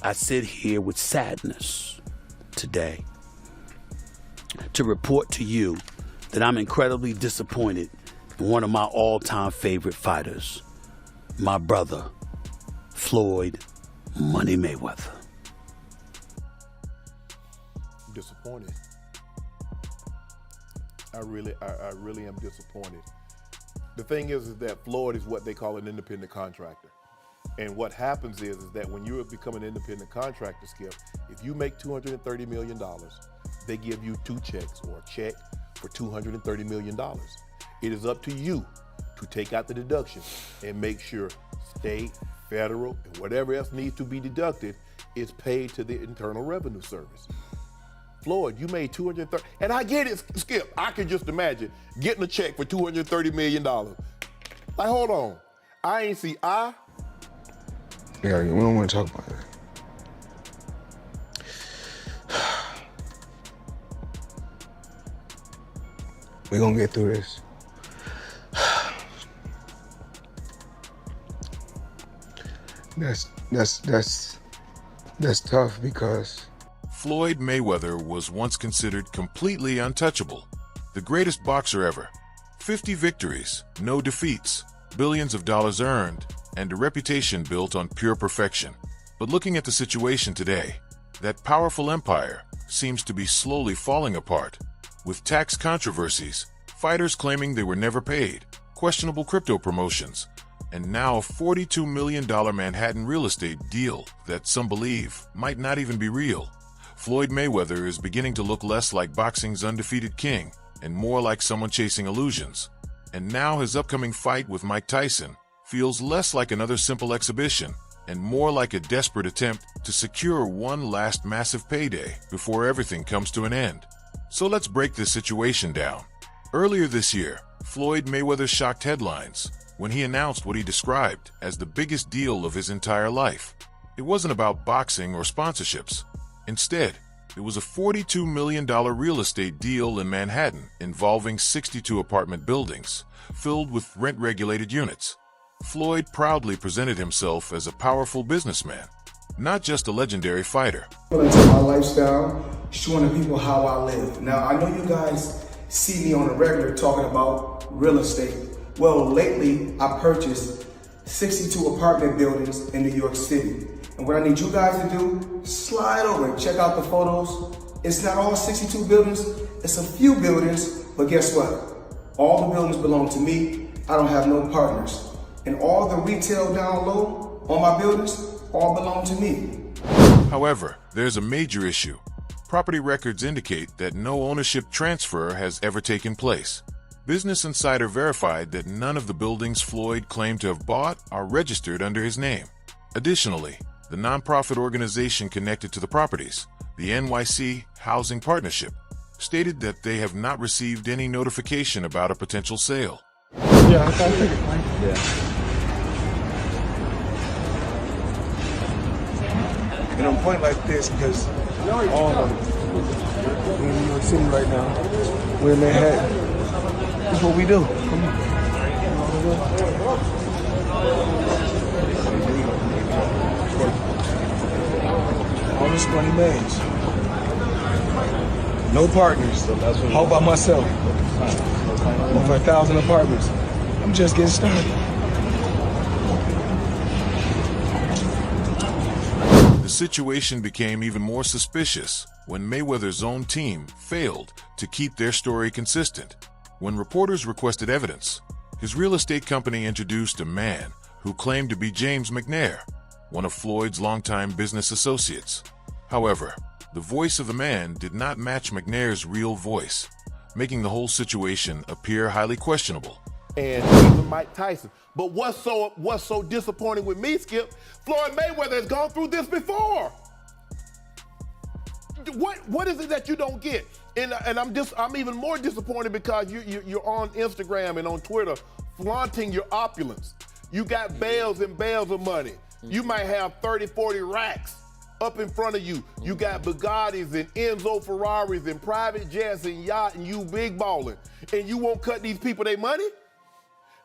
I sit here with sadness today to report to you that I'm incredibly disappointed in one of my all-time favorite fighters, my brother, Floyd Money Mayweather. Disappointed. I really am disappointed. The thing is that Floyd is what they call an independent contractor. And what happens is that when you become an independent contractor, Skip, if you make $230 million, they give you 2 checks or a check for $230 million. It is up to you to take out the deduction and make sure state, federal, and whatever else needs to be deducted is paid to the Internal Revenue Service. Floyd, you made $230, and I get it, Skip. I can just imagine getting a check for $230 million. Like, hold on. I ain't see Yeah, we don't want to talk about that. We're gonna get through this. That's tough because Floyd Mayweather was once considered completely untouchable, the greatest boxer ever. 50 victories, no defeats, billions of dollars earned, and a reputation built on pure perfection. But looking at the situation today, that powerful empire seems to be slowly falling apart, with tax controversies, fighters claiming they were never paid, questionable crypto promotions, and now a $42 million Manhattan real estate deal that some believe might not even be real. Floyd Mayweather is beginning to look less like boxing's undefeated king and more like someone chasing illusions. And now his upcoming fight with Mike Tyson feels less like another simple exhibition and more like a desperate attempt to secure one last massive payday before everything comes to an end. So let's break this situation down. Earlier this year, Floyd Mayweather shocked headlines when he announced what he described as the biggest deal of his entire life. It wasn't about boxing or sponsorships. Instead, it was a $42 million real estate deal in Manhattan involving 62 apartment buildings filled with rent-regulated units. Floyd proudly presented himself as a powerful businessman, not just a legendary fighter. Into my lifestyle, showing the people how I live. Now, I know you guys see me on the regular talking about real estate. Well, lately, I purchased 62 apartment buildings in New York City. And what I need you guys to do, slide over and check out the photos. It's not all 62 buildings, it's a few buildings, but guess what? All the buildings belong to me. I don't have no partners. And all the retail down low on my buildings all belong to me. However, there's a major issue. Property records indicate that no ownership transfer has ever taken place. Business Insider verified that none of the buildings Floyd claimed to have bought are registered under his name. Additionally, the nonprofit organization connected to the properties, the NYC Housing Partnership, stated that they have not received any notification about a potential sale. Yeah, I figured. Yeah. And on a point like this, because all of them, we're in New York City right now, we're in Manhattan. That's what we do. Come on. All this money made. No partners. All by myself. Over 1,000 apartments. I'm just getting started. The situation became even more suspicious when Mayweather's own team failed to keep their story consistent. When reporters requested evidence, his real estate company introduced a man who claimed to be James McNair, one of Floyd's longtime business associates. However, the voice of the man did not match McNair's real voice, making the whole situation appear highly questionable. And even Mike Tyson. But what's so disappointing with me, Skip, Floyd Mayweather has gone through this before. What is it that you don't get? And I'm even more disappointed because you're on Instagram and on Twitter flaunting your opulence. You got bales and bales of money. You might have 30, 40 racks up in front of you. You got Bugattis and Enzo Ferraris and private jets and yacht and you big balling. And you won't cut these people their money?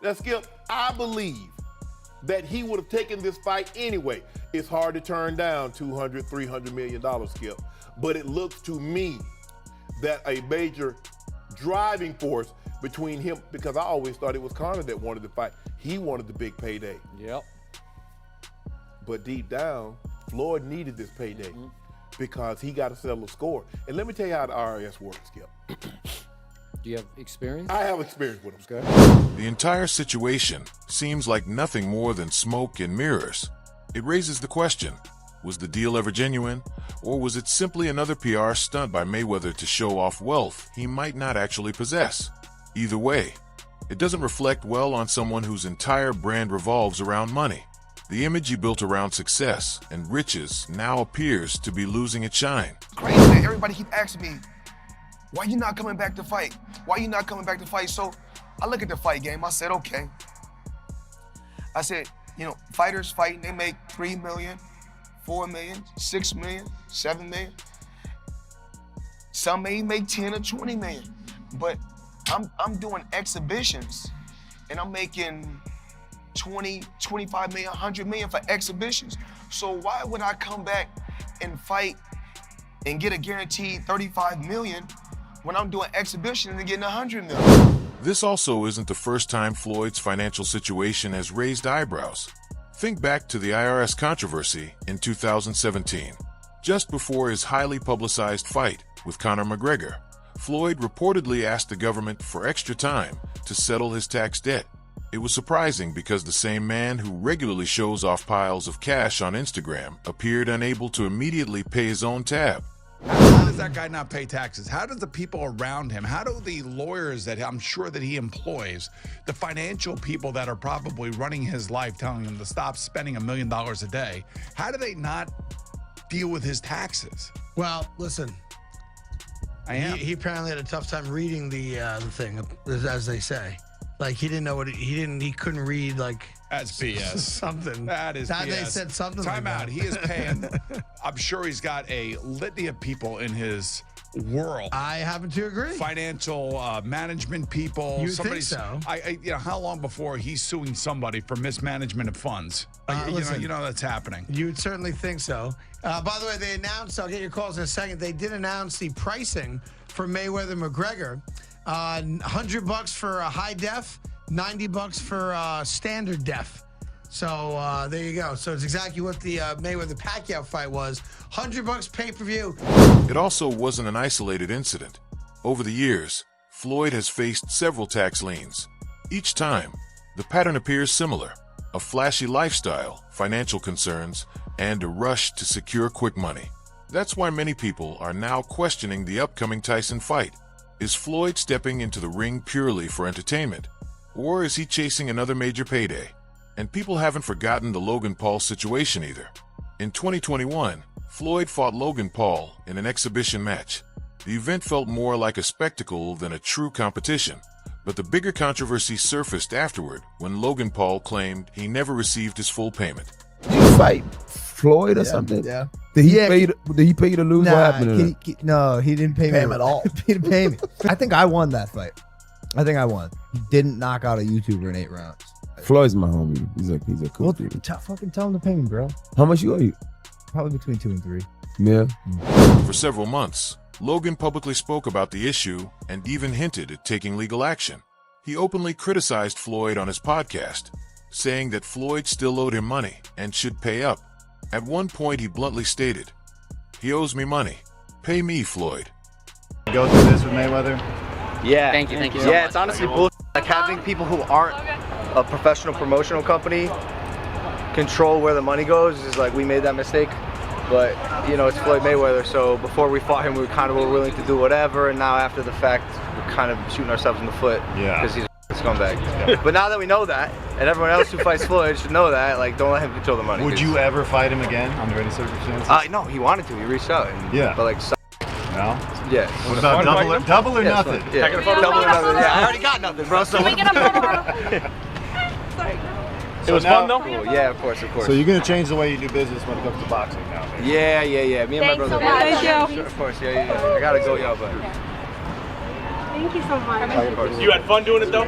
Now, Skip, I believe that he would have taken this fight anyway. It's hard to turn down $200, $300 million, Skip. But it looks to me that a major driving force between him, because I always thought it was Conor that wanted the fight. He wanted the big payday. Yep. But deep down, Floyd needed this payday because he got to settle a score. And let me tell you how the IRS works, Skip. Do you have experience? I have experience with him, Scott. The entire situation seems like nothing more than smoke and mirrors. It raises the question, was the deal ever genuine, or was it simply another PR stunt by Mayweather to show off wealth he might not actually possess? Either way, it doesn't reflect well on someone whose entire brand revolves around money. The image he built around success and riches now appears to be losing its shine. Crazy that everybody keep asking me, why you not coming back to fight? Why you not coming back to fight? So I look at the fight game, I said, okay. I said, you know, fighters fighting, they make 3 million, 4 million, 6 million, 7 million. Some may make 10 or 20 million. But I'm doing exhibitions and I'm making 20, 25 million, 100 million for exhibitions. So why would I come back and fight and get a guaranteed 35 million when I'm doing exhibitions and getting 100 million? This also isn't the first time Floyd's financial situation has raised eyebrows. Think back to the IRS controversy in 2017. Just before his highly publicized fight with Conor McGregor, Floyd reportedly asked the government for extra time to settle his tax debt. It was surprising because the same man who regularly shows off piles of cash on Instagram appeared unable to immediately pay his own tab. How does that guy not pay taxes? How does the people around him, how do the lawyers that I'm sure that he employs, the financial people that are probably running his life telling him to stop spending $1 million a day, how do they not deal with his taxes? Well, listen, he apparently had a tough time reading the thing, as they say. Like he didn't know what he couldn't read like that's BS. Something. That is BS. They said something. Time like out. that. He is paying. I'm sure he's got a litany of people in his world. I happen to agree. Financial management people. You think so? You know, how long before he's suing somebody for mismanagement of funds? Listen, you know that's happening. You would certainly think so. By the way, they announced. I'll get your calls in a second. They did announce the pricing for Mayweather McGregor. $100 for high def, $90 for standard def. So there you go. So it's exactly what the Mayweather Pacquiao fight was. $100 pay-per-view. It also wasn't an isolated incident. Over the years, Floyd has faced several tax liens. Each time, the pattern appears similar: a flashy lifestyle, financial concerns, and a rush to secure quick money. That's why many people are now questioning the upcoming Tyson fight. Is Floyd stepping into the ring purely for entertainment, or is he chasing another major payday? And people haven't forgotten the Logan Paul situation either. In 2021, Floyd fought Logan Paul in an exhibition match. The event felt more like a spectacle than a true competition, but the bigger controversy surfaced afterward when Logan Paul claimed he never received his full payment. Did you fight Floyd or something? Yeah. Did he pay you to lose? Nah, what happened to no, he didn't pay me him at all. He didn't pay me. I think I won that fight. I think I won. He didn't knock out a YouTuber in 8 rounds. Floyd's my homie. He's a cool dude. Fucking tell him to pay me, bro. How much you owe you? Probably between 2 and 3. Yeah. For several months, Logan publicly spoke about the issue and even hinted at taking legal action. He openly criticized Floyd on his podcast, saying that Floyd still owed him money and should pay up. At one point, he bluntly stated, "He owes me money. Pay me, Floyd." Go through this with Mayweather? Yeah. Thank you. Yeah, it's honestly bullshit. Like having people who aren't a professional promotional company control where the money goes is like, we made that mistake. But, you know, it's Floyd Mayweather, so before we fought him, we kind of were willing to do whatever, and now after the fact, we're kind of shooting ourselves in the foot. Yeah. Because he's a scumbag. But now that we know that, and everyone else who fights Floyd should know that, like, don't let him control the money. Would you ever fight him again under any circumstances? No, he wanted to. He reached out. And, Yeah. But, like, no? yeah. What about double or nothing? Yeah. Double or nothing. Yeah, I already got nothing, bro. So Can we get a photo? Sorry. It was fun though? Cool. Yeah, of course. So you're going to change the way you do business when it comes to boxing now? Yeah. Me and my Thanks brother. so much. Thank you. Sure, of course, yeah. I gotta go, y'all, but. Thank you so much. You had fun doing it though?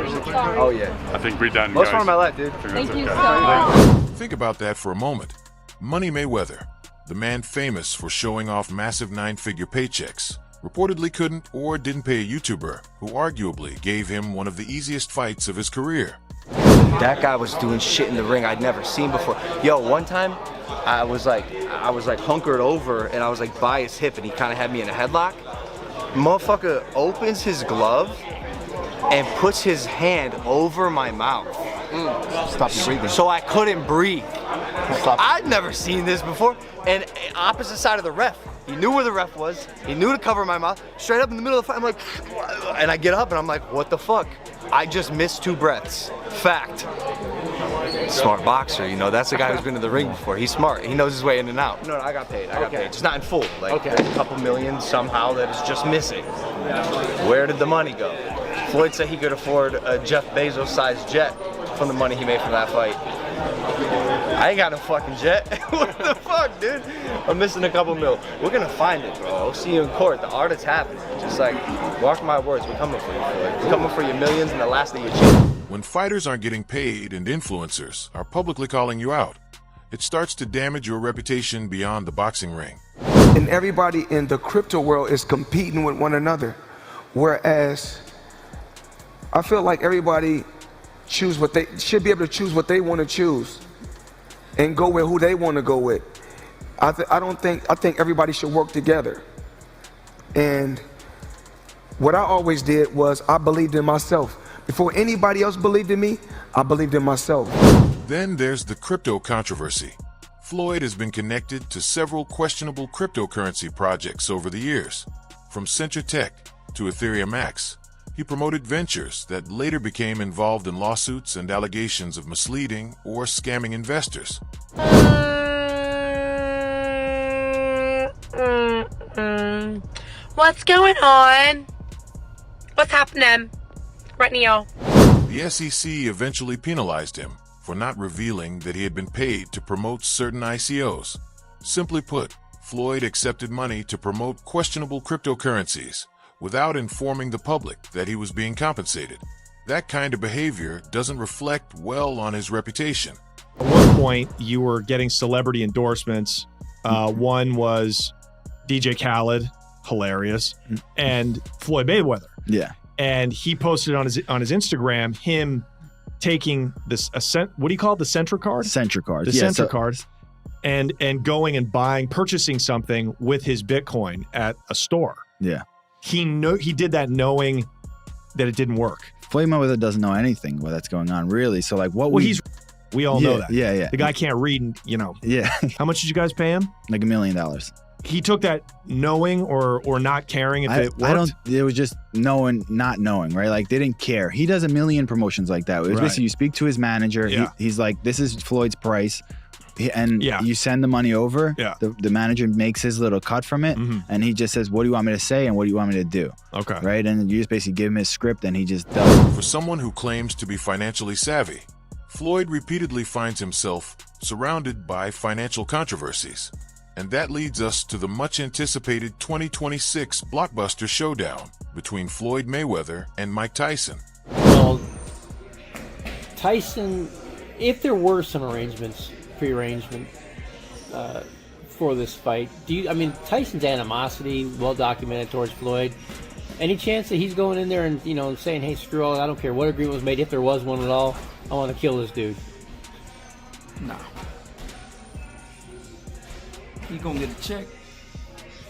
Oh yeah. I think we're done, Most guys. fun of my life, dude. Thank you so much. Think about that for a moment. Money Mayweather, the man famous for showing off massive 9-figure paychecks, reportedly couldn't or didn't pay a YouTuber who arguably gave him one of the easiest fights of his career. That guy was doing shit in the ring I'd never seen before. Yo, one time I was like hunkered over and I was like by his hip and he kind of had me in a headlock. Motherfucker opens his glove and puts his hand over my mouth. Stop you breathing. So I couldn't breathe. I'd never seen this before. And opposite side of the ref. He knew where the ref was. He knew to cover my mouth. Straight up in the middle of the fight, I'm like, and I get up and I'm like, what the fuck? I just missed 2 breaths. Fact. Smart boxer, you know, that's the guy who's been in the ring before. He's smart. He knows his way in and out. No, I got paid. I got paid. Just not in full. Like a couple million somehow that is just missing. Where did the money go? Floyd said he could afford a Jeff Bezos-sized jet from the money he made from that fight. I ain't got no fucking jet. What the fuck, dude? I'm missing a couple mil. We're gonna find it, bro. I'll see you in court. The art is happening. Just like, mark my words, we're coming for you, Floyd. We're coming for your millions and the last thing you achieve. When fighters aren't getting paid and influencers are publicly calling you out, it starts to damage your reputation beyond the boxing ring. And everybody in the crypto world is competing with one another. Whereas I feel like everybody should be able to choose what they want to choose and go with who they want to go with. I think everybody should work together. And what I always did was I believed in myself. Before anybody else believed in me, I believed in myself. Then there's the crypto controversy. Floyd has been connected to several questionable cryptocurrency projects over the years. From Centra Tech to Ethereum Max, he promoted ventures that later became involved in lawsuits and allegations of misleading or scamming investors. What's going on? What's happening right now? The SEC eventually penalized him for not revealing that he had been paid to promote certain ICOs. Simply put, Floyd accepted money to promote questionable cryptocurrencies without informing the public that he was being compensated. That kind of behavior doesn't reflect well on his reputation. At one point, you were getting celebrity endorsements. One was DJ Khaled, hilarious, and Floyd Mayweather. Yeah. And he posted on his Instagram him taking this what do you call it? The Centra card? Centra card. The Centra card. And going and purchasing something with his Bitcoin at a store. Yeah. He did that knowing that it didn't work. Floyd Mayweather doesn't know anything that's going on, really. So like what we all know that. Yeah. The guy can't read, Yeah. How much did you guys pay him? Like $1 million. He took that knowing or not caring if it worked? It was just knowing, not knowing, right? Like they didn't care. He does a million promotions like that. It was basically you speak to his manager. Yeah. He's like, this is Floyd's price. You send the money over. Yeah. The manager makes his little cut from it. And he just says, what do you want me to say? And what do you want me to do? Okay. Right. And you just basically give him his script and he just does it. For someone who claims to be financially savvy, Floyd repeatedly finds himself surrounded by financial controversies. And that leads us to the much-anticipated 2026 blockbuster showdown between Floyd Mayweather and Mike Tyson. Well, Tyson, if there were some pre-arrangement for this fight, Tyson's animosity, well documented towards Floyd. Any chance that he's going in there and saying, "Hey, screw all, I don't care what agreement was made, if there was one at all, I want to kill this dude"? No. He's gonna get a check.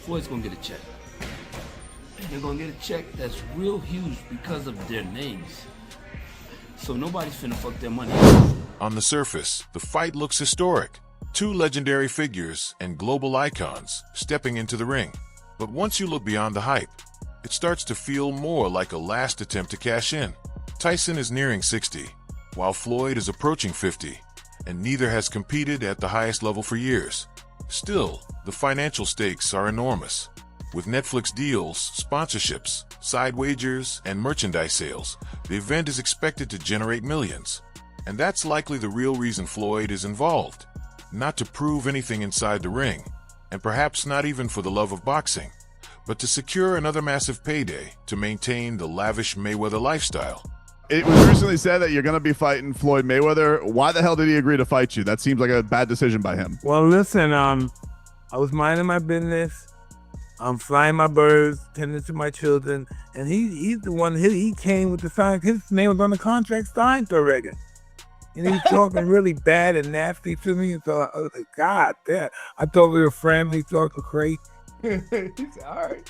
Floyd's gonna get a check. And they're gonna get a check that's real huge because of their names. So nobody's finna fuck their money. On the surface, the fight looks historic. 2 legendary figures and global icons stepping into the ring. But once you look beyond the hype, it starts to feel more like a last attempt to cash in. Tyson is nearing 60, while Floyd is approaching 50, and neither has competed at the highest level for years. Still, the financial stakes are enormous. With Netflix deals, sponsorships, side wagers, and merchandise sales, the event is expected to generate millions. And that's likely the real reason Floyd is involved. Not to prove anything inside the ring, and perhaps not even for the love of boxing, but to secure another massive payday to maintain the lavish Mayweather lifestyle. It was recently said that you're going to be fighting Floyd Mayweather. Why the hell did he agree to fight you? That seems like a bad decision by him. Well, listen, I was minding my business. I'm flying my birds, tending to my children, and he's the one. He came with the sign. His name was on the contract signed already, and he was talking really bad and nasty to me. And so I was like, God damn! I thought we were friends. He talking crazy. He's all right.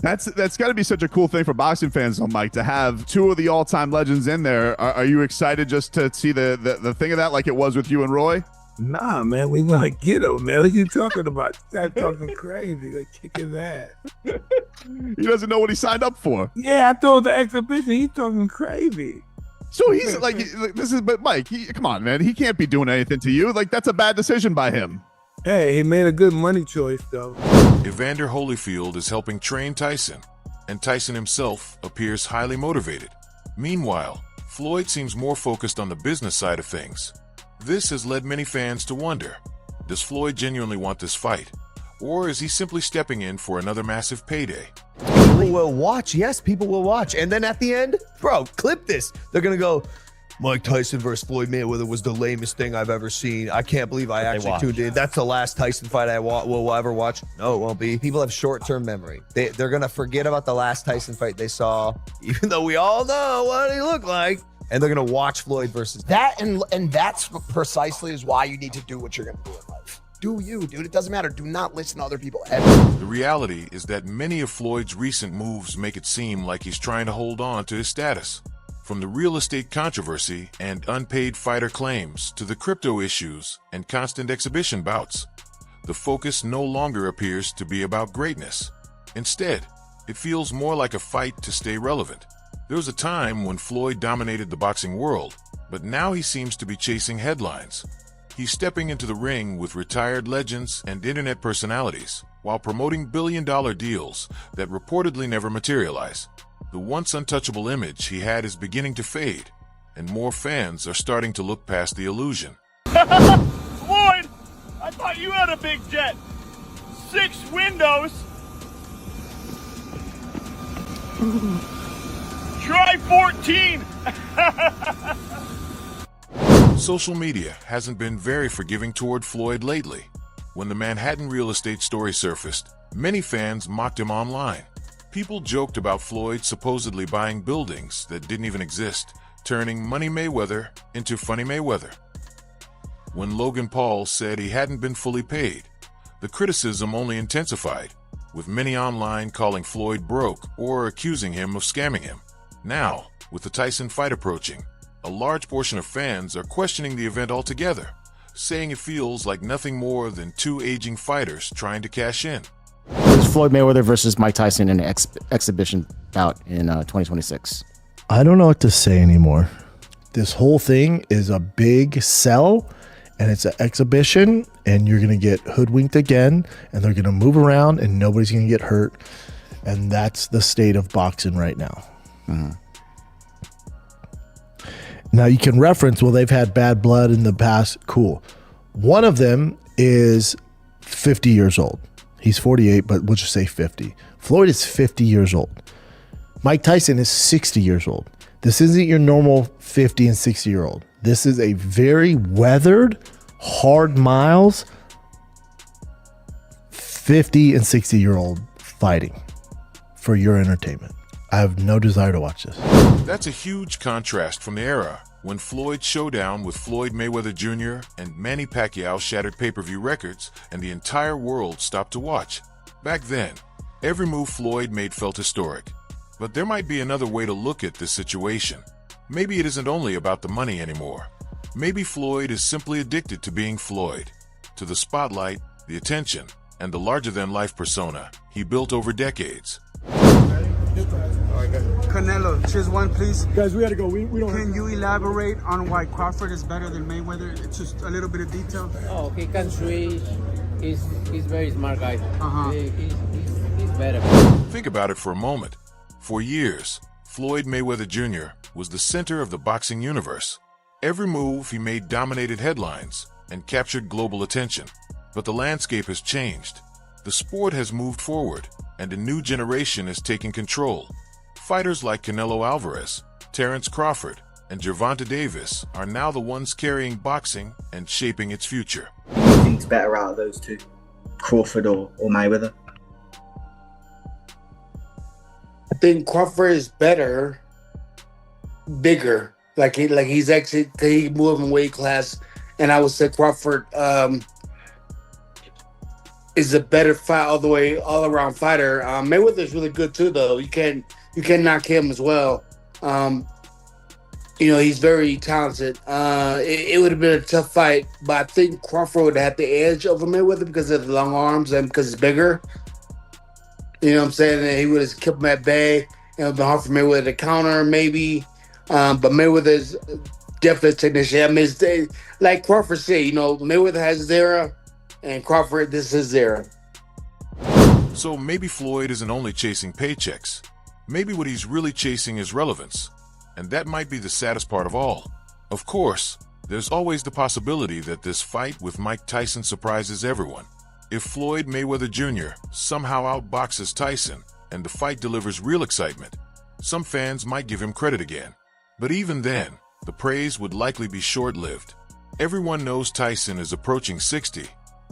That's got to be such a cool thing for boxing fans, though, Mike, to have two of the all-time legends in there. Are you excited just to see the thing of that, like it was with you and Roy? Nah, man, we want to get him, man. What you talking about? Start talking crazy, like kick his ass. He doesn't know what he signed up for. Yeah, I told the exhibition. He's talking crazy. So he's like, but Mike, come on, man. He can't be doing anything to you. Like, that's a bad decision by him. Hey, he made a good money choice, though. Evander Holyfield is helping train Tyson, and Tyson himself appears highly motivated. Meanwhile, Floyd seems more focused on the business side of things. This has led many fans to wonder, does Floyd genuinely want this fight? Or is he simply stepping in for another massive payday? People will watch. Yes, people will watch. And then at the end, bro, clip this. They're going to go, Mike Tyson versus Floyd Mayweather was the lamest thing I've ever seen. I can't believe I actually tuned in. That's the last Tyson fight I will ever watch. No, it won't be. People have short-term memory. They're going to forget about the last Tyson fight they saw, even though we all know what he looked like. And they're going to watch Floyd versus that. And that's precisely is why you need to do what you're going to do in life. Do you, dude. It doesn't matter. Do not listen to other people ever. The reality is that many of Floyd's recent moves make it seem like he's trying to hold on to his status. From the real estate controversy and unpaid fighter claims to the crypto issues and constant exhibition bouts, the focus no longer appears to be about greatness. Instead, it feels more like a fight to stay relevant. There was a time when Floyd dominated the boxing world, but now he seems to be chasing headlines. He's stepping into the ring with retired legends and internet personalities while promoting billion-dollar deals that reportedly never materialize. The once untouchable image he had is beginning to fade, and more fans are starting to look past the illusion. Floyd, I thought you had a big jet. 6 windows. Try 14. Social media hasn't been very forgiving toward Floyd lately. When the Manhattan real estate story surfaced, many fans mocked him online. People joked about Floyd supposedly buying buildings that didn't even exist, turning Money Mayweather into Funny Mayweather. When Logan Paul said he hadn't been fully paid, the criticism only intensified, with many online calling Floyd broke or accusing him of scamming him. Now, with the Tyson fight approaching, a large portion of fans are questioning the event altogether, saying it feels like nothing more than two aging fighters trying to cash in. There's Floyd Mayweather versus Mike Tyson in an exhibition bout in 2026. I don't know what to say anymore. This whole thing is a big sell, and it's an exhibition, and you're going to get hoodwinked again, and they're going to move around, and nobody's going to get hurt. And that's the state of boxing right now. Mm-hmm. Now, you can reference, well, they've had bad blood in the past. Cool. One of them is 50 years old. He's 48, but we'll just say 50. Floyd is 50 years old. Mike Tyson is 60 years old. This isn't your normal 50 and 60-year-old. This is a very weathered, hard miles, 50 and 60-year-old fighting for your entertainment. I have no desire to watch this. That's a huge contrast from the era when Floyd's showdown with Floyd Mayweather Jr. and Manny Pacquiao shattered pay-per-view records and the entire world stopped to watch. Back then, every move Floyd made felt historic. But there might be another way to look at this situation. Maybe it isn't only about the money anymore. Maybe Floyd is simply addicted to being Floyd, to the spotlight, the attention, and the larger-than-life persona he built over decades. Canelo, choose one, please. Guys, we gotta go. We don't. Can you elaborate on why Crawford is better than Mayweather? It's just a little bit of detail. Oh, he can switch. He's very smart guy. He's better. Think about it for a moment. For years, Floyd Mayweather Jr. was the center of the boxing universe. Every move he made dominated headlines and captured global attention. But the landscape has changed. The sport has moved forward, and a new generation is taking control. Fighters like Canelo Alvarez, Terrence Crawford, and Gervonta Davis are now the ones carrying boxing and shaping its future. Who do you think's better out of those two, Crawford or Mayweather? I think Crawford is better, bigger. Like he's actually he moved in weight class, and I would say Crawford is a better fight all around fighter. Mayweather's really good too, though. You can't knock him as well. He's very talented. It would have been a tough fight, but I think Crawford would have the edge over Mayweather because of the long arms and because he's bigger. You know what I'm saying? And he would have kept him at bay. It would have been hard for Mayweather to counter, maybe. But Mayweather's definitely a technician. I mean, like Crawford said, Mayweather has his era, and Crawford, this is his era. So maybe Floyd isn't only chasing paychecks. Maybe what he's really chasing is relevance. And that might be the saddest part of all. Of course, there's always the possibility that this fight with Mike Tyson surprises everyone. If Floyd Mayweather Jr. somehow outboxes Tyson and the fight delivers real excitement, some fans might give him credit again. But even then, the praise would likely be short-lived. Everyone knows Tyson is approaching 60,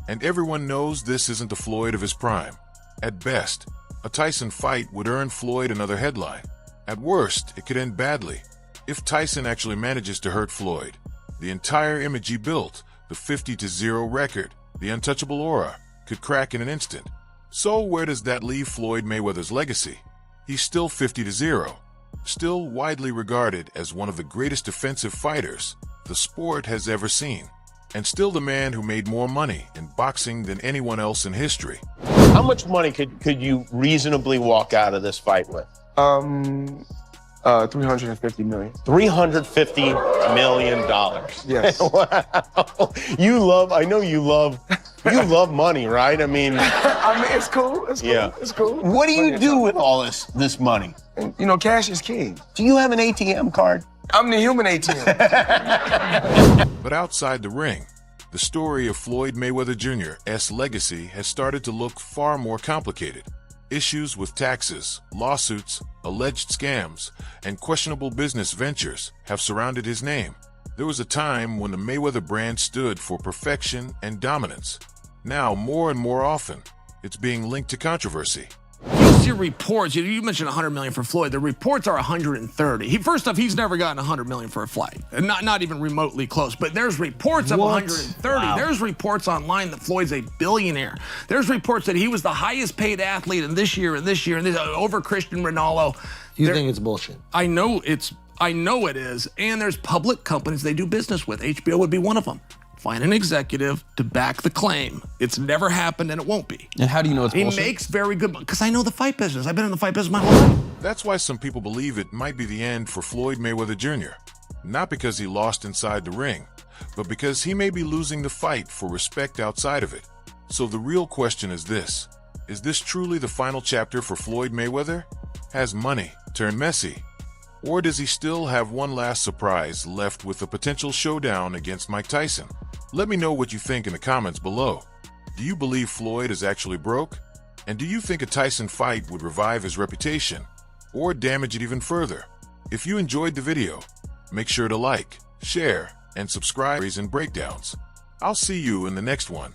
and everyone knows this isn't the Floyd of his prime. At best, a Tyson fight would earn Floyd another headline. At worst, it could end badly. If Tyson actually manages to hurt Floyd, the entire image he built, the 50-0 record, the untouchable aura, could crack in an instant. So where does that leave Floyd Mayweather's legacy? He's still 50-0, still widely regarded as one of the greatest defensive fighters the sport has ever seen, and still the man who made more money in boxing than anyone else in history. How much money could you reasonably walk out of this fight with? 350 million. $350 million. Yes. Wow. I know you love money, right? I mean, it's cool. It's cool. Yeah. It's cool. What do you do with all this money? Cash is king. Do you have an ATM card? I'm the human ATM. But outside the ring, the story of Floyd Mayweather Jr.'s legacy has started to look far more complicated. Issues with taxes, lawsuits, alleged scams, and questionable business ventures have surrounded his name. There was a time when the Mayweather brand stood for perfection and dominance. Now, more and more often, it's being linked to controversy. You see reports, you mentioned $100 million for Floyd. The reports are 130. First off, he's never gotten $100 million for a fight. Not even remotely close. But there's reports of 130. Wow. There's reports online that Floyd's a billionaire. There's reports that he was the highest paid athlete in this year over Cristiano Ronaldo. You think it's bullshit? I know it is. And there's public companies they do business with. HBO would be one of them. Find an executive to back the claim. It's never happened and it won't be. And how do you know it's bullshit? He makes very good money because I know the fight business. I've been in the fight business my whole life. That's why some people believe it might be the end for Floyd Mayweather Jr. Not because he lost inside the ring, but because he may be losing the fight for respect outside of it. So the real question is this truly the final chapter for Floyd Mayweather? Has money turned messy? Or does he still have one last surprise left with a potential showdown against Mike Tyson? Let me know what you think in the comments below. Do you believe Floyd is actually broke? And do you think a Tyson fight would revive his reputation or damage it even further? If you enjoyed the video, make sure to like, share, and subscribe and breakdowns. I'll see you in the next one.